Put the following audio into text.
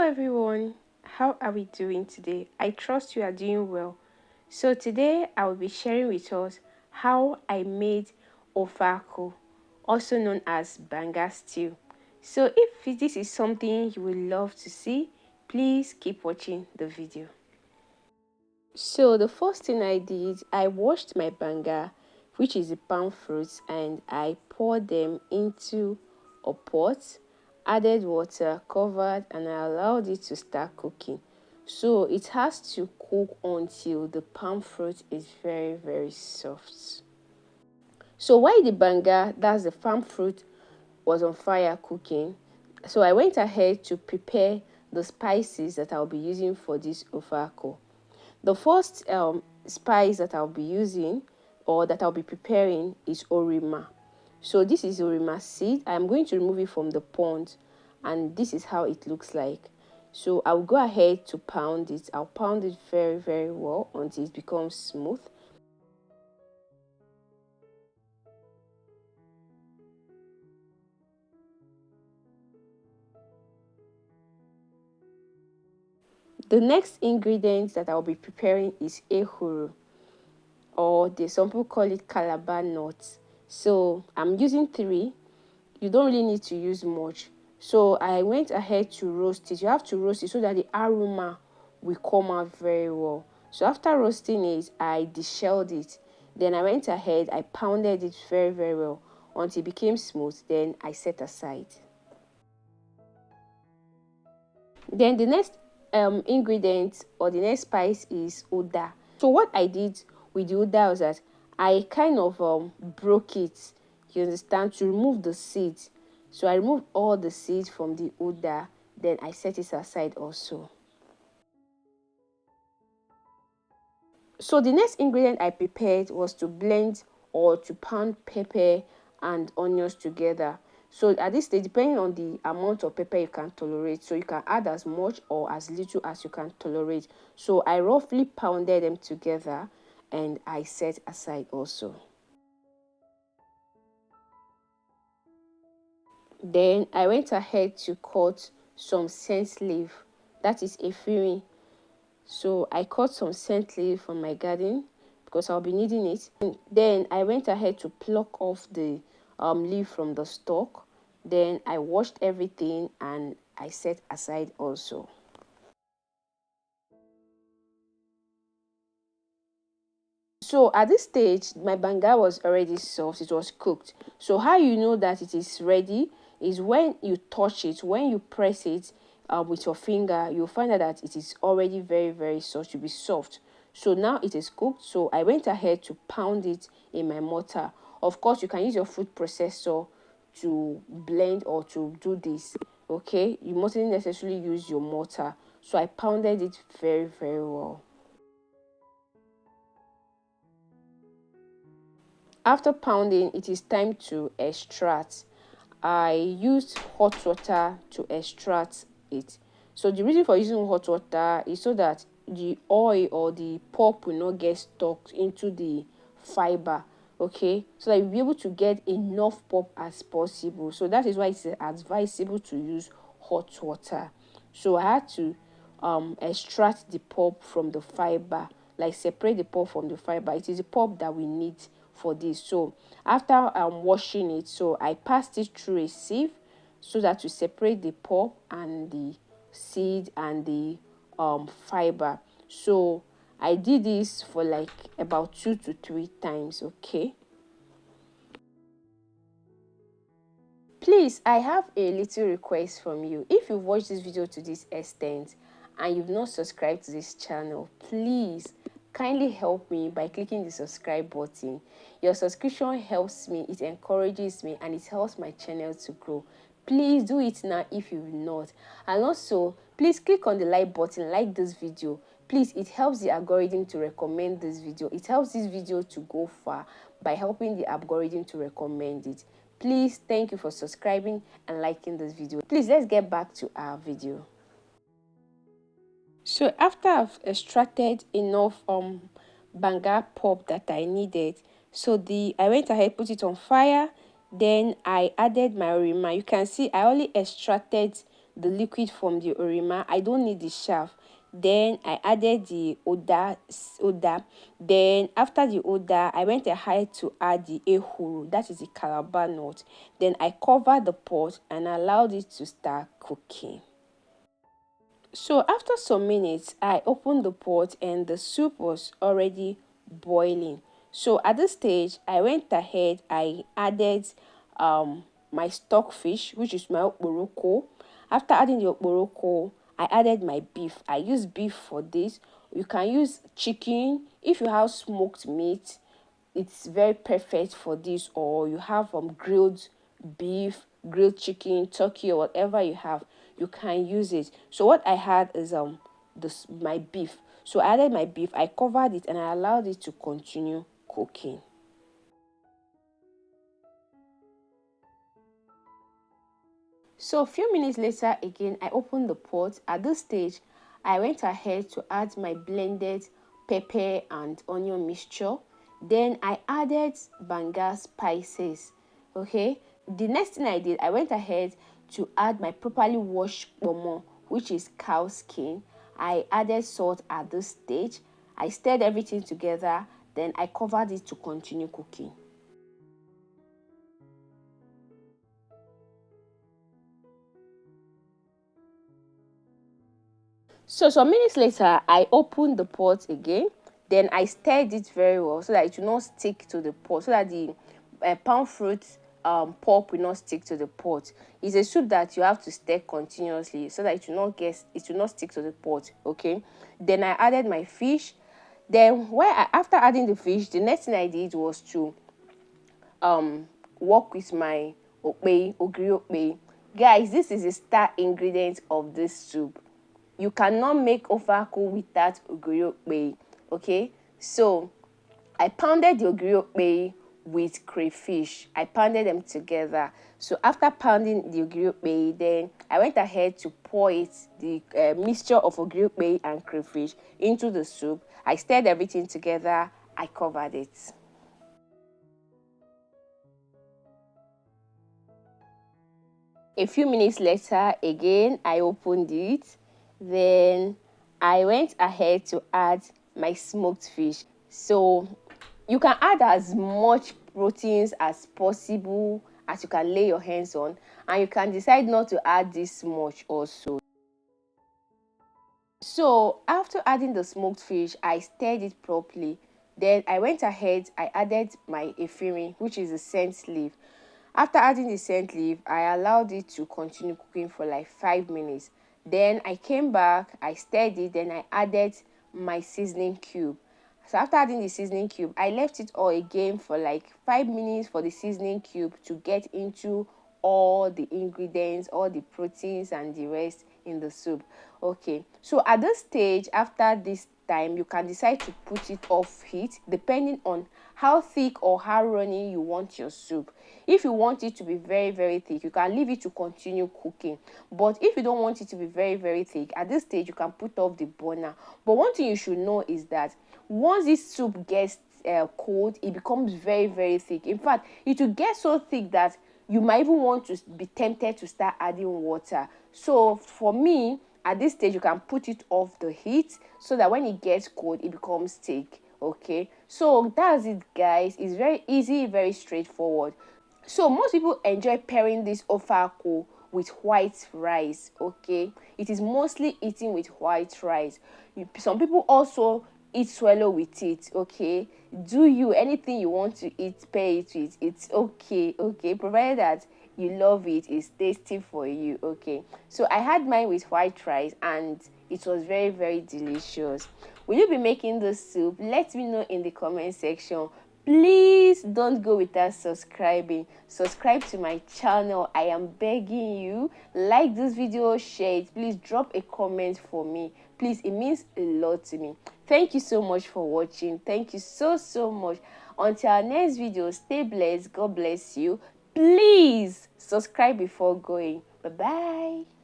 everyone, how are we doing today? I trust you are doing well. So today I will be sharing with us how I made Ofe Akwu, also known as Banga stew. So if this is something you would love to see, please keep watching the video. So the first thing I did, I washed my banga, which is the palm fruits, and I poured them into a pot, added water, covered, and I allowed it to start cooking. So it has to cook until the palm fruit is very soft. So while the banga, that's the palm fruit, was on fire cooking, so I went ahead to prepare the spices that I'll be using for this Ofe Akwu. The first spice that I'll be using or that I'll be preparing is orima. So this is orima seed. I'm going to remove it from the pond, and this is how it looks like. So I'll go ahead to pound it. I'll pound it very well until it becomes smooth. The next ingredient that I'll be preparing is ehuru, or some people call it calabar nuts. So I'm using 3. You don't really need to use much. So I went ahead to roast it. You have to roast it so that the aroma will come out very well. So after roasting it, I deshelled it. Then I went ahead, I pounded it very well until it became smooth. Then I set aside. Then the next ingredient or the next spice is uda. So what I did with the uda was that I kind of broke it, you understand, to remove the seeds. So I removed all the seeds from the uda, then I set it aside also. So the next ingredient I prepared was to blend or to pound pepper and onions together. So at this stage, depending on the amount of pepper you can tolerate, so you can add as much or as little as you can tolerate. So I roughly pounded them together and I set aside also. Then I went ahead to cut some scent leaf, that is efirin. So I cut some scent leaf from my garden because I'll be needing it. And then I went ahead to pluck off the leaf from the stalk. Then I washed everything and I set aside also. So at this stage, my banga was already soft, it was cooked. So how you know that it is ready is when you touch it, when you press it with your finger, you'll find out that it is already very soft, to be soft. So now it is cooked, so I went ahead to pound it in my mortar. Of course, you can use your food processor to blend or to do this, okay? You mustn't necessarily use your mortar. So I pounded it very well. After pounding, it is time to extract. I used hot water to extract it. So the reason for using hot water is so that the oil or the pulp will not get stuck into the fiber, okay, so that you'll be able to get enough pulp as possible. So that is why it's advisable to use hot water. So I had to extract the pulp from the fiber, like separate the pulp from the fiber. It is the pulp that we need for this. So after washing it, so I passed it through a sieve so that to separate the pulp and the seed and the fiber. So I did this for like about 2 to 3 times, okay. Please, I have a little request from you. If you've watched this video to this extent and you've not subscribed to this channel, please kindly help me by clicking the subscribe button. Your subscription helps me, it encourages me, and it helps my channel to grow. Please do it now if you've not. And also, please click on the like button, like this video. Please, it helps the algorithm to recommend this video. It helps this video to go far by helping the algorithm to recommend it. Please, thank you for subscribing and liking this video. Please, let's get back to our video. So after I've extracted enough banga pulp that I needed, so I went ahead, put it on fire. Then I added my orima. You can see I only extracted the liquid from the orima. I don't need the shaft. Then I added the oda. Then after the oda, I went ahead to add the ehuru, that is the calabar nut. Then I covered the pot and allowed it to start cooking. So after some minutes, I opened the pot and the soup was already boiling. So at this stage, I went ahead, I added my stockfish, which is my okporoko. After adding the okporoko, I added my beef. I use beef for this. You can use chicken. If you have smoked meat, it's very perfect for this, or you have grilled beef, grilled chicken, turkey, or whatever you have, you can use it. So what I had is my beef. So I added my beef, I covered it, and I allowed it to continue cooking. So a few minutes later, again, I opened the pot. At this stage, I went ahead to add my blended pepper and onion mixture. Then I added Banga spices. Okay, the next thing I did, I went ahead to add my properly washed pomo, which is cow skin. I added salt at this stage. I stirred everything together. Then I covered it to continue cooking. So some minutes later, I opened the pot again. Then I stirred it very well so that it will not stick to the pot, so that the palm fruit pulp will not stick to the pot. It's a soup that you have to stir continuously so that it will not stick to the pot. Okay. Then I added my fish. Then after adding the fish, the next thing I did was to work with my ogiri okpei. Guys, this is a star ingredient of this soup. You cannot make Ofe Akwu without ogiri okpei. Okay, so I pounded the ogiri okpei with crayfish. I pounded them together. So after pounding the ogiri okpei, then I went ahead to pour the mixture of ogiri okpei and crayfish into the soup. I stirred everything together. I covered it. A few minutes later, again, I opened it. Then I went ahead to add my smoked fish. So you can add as much proteins as possible as you can lay your hands on, and you can decide not to add this much also. So after adding the smoked fish, I stirred it properly. Then I went ahead, I added my efirin, which is the scent leaf. After adding the scent leaf, I allowed it to continue cooking for like 5 minutes. Then I came back, I stirred it, then I added my seasoning cube. So after adding the seasoning cube, I left it all again for like 5 minutes for the seasoning cube to get into all the ingredients, all the proteins and the rest in the soup. Okay, so at this stage, after this time, you can decide to put it off heat depending on how thick or how runny you want your soup. If you want it to be very, very thick, you can leave it to continue cooking. But if you don't want it to be very, very thick, at this stage, you can put off the burner. But one thing you should know is that once this soup gets cold, it becomes very, very thick. In fact, it will get so thick that you might even want to be tempted to start adding water. So for me, at this stage, you can put it off the heat so that when it gets cold, it becomes thick. Okay, so that's it, guys. It's very easy, very straightforward. So most people enjoy pairing this Ofe Akwu with white rice. Okay, it is mostly eaten with white rice. Some people also eat swallow with it. Okay, do you anything you want to eat, pair it with, it's okay. Okay, provided that you love it, it's tasty for you. Okay, so I had mine with white rice and it was very, very delicious. Will you be making this soup? Let me know in the comment section. Please don't go without subscribing. Subscribe to my channel, I am begging you. Like this video, share it. Please drop a comment for me. Please, it means a lot to me. Thank you so much for watching. Thank you so much. Until our next video, stay blessed. God bless you. Please subscribe before going. Bye bye.